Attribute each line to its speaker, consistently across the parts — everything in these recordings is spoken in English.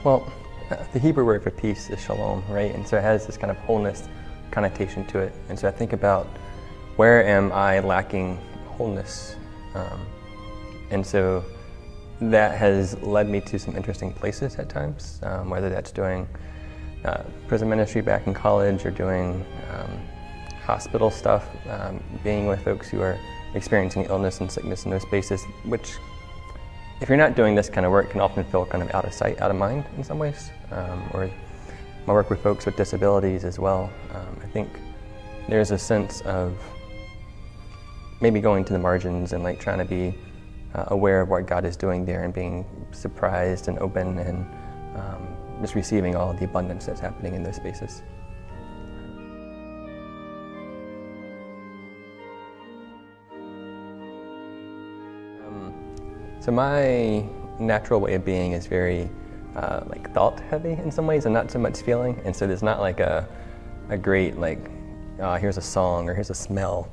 Speaker 1: Well, the Hebrew word for peace is shalom, right? And so it has this kind of wholeness connotation to it. And so I think about, where am I lacking wholeness? And so that has led me to some interesting places at times, whether that's doing prison ministry back in college or doing hospital stuff, being with folks who are experiencing illness and sickness in those spaces, which, if you're not doing this kind of work, can often feel kind of out of sight, out of mind in some ways. Or my work with folks with disabilities as well. I think there's a sense of maybe going to the margins and like trying to be aware of what God is doing there and being surprised and open and just receiving all of the abundance that's happening in those spaces. So my natural way of being is very like thought heavy in some ways and not so much feeling. And so there's not like a great like, here's a song or here's a smell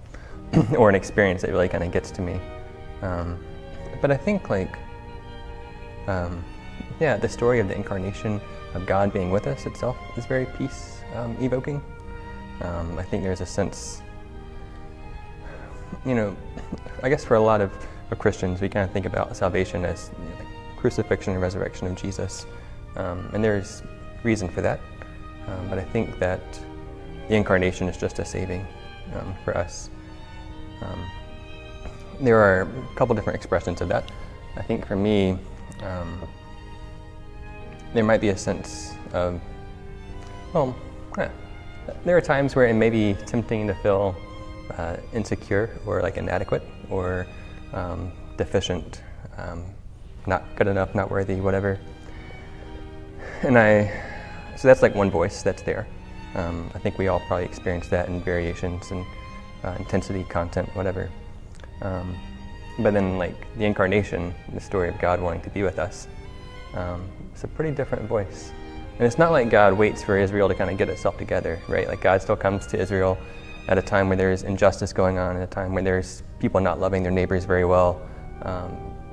Speaker 1: or an experience that really kind of gets to me. But I think like, the story of the incarnation of God being with us itself is very peace evoking. I think there's a sense, I guess for a lot of Christians, we kind of think about salvation as like crucifixion and resurrection of Jesus. And there's reason for that. But I think that the incarnation is just a saving for us. There are a couple different expressions of that. I think for me, there might be a sense of, there are times where it may be tempting to feel insecure or like inadequate or deficient, not good enough, not worthy, whatever. And so that's like one voice that's there. I think we all probably experience that in variations and intensity, content, whatever. But then like the incarnation, the story of God wanting to be with us, it's a pretty different voice. And it's not like God waits for Israel to kind of get itself together, right? Like God still comes to Israel at a time where there's injustice going on, at a time where there's people not loving their neighbors very well,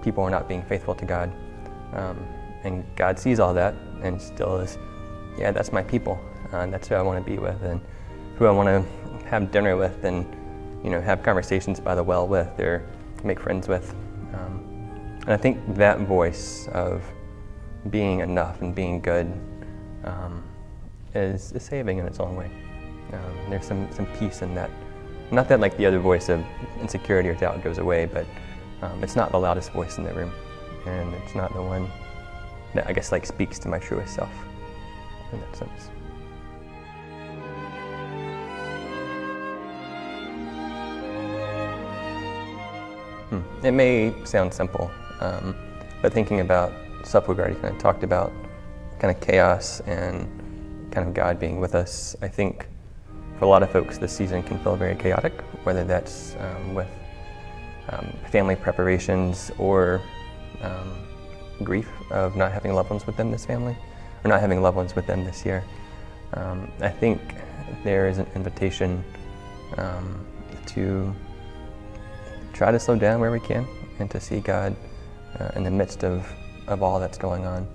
Speaker 1: people are not being faithful to God. And God sees all that and still is, that's my people. That's who I want to be with and who I want to have dinner with and have conversations by the well with or make friends with. And I think that voice of being enough and being good is saving in its own way. There's some peace in that. Not that like the other voice of insecurity or doubt goes away, but it's not the loudest voice in the room. And it's not the one that I guess like speaks to my truest self in that sense. It may sound simple, but thinking about stuff we've already kind of talked about, kind of chaos and kind of God being with us, I think for a lot of folks this season can feel very chaotic, whether that's with family preparations or grief of not having loved ones with them this family, or not having loved ones with them this year. I think there is an invitation to try to slow down where we can and to see God in the midst of all that's going on.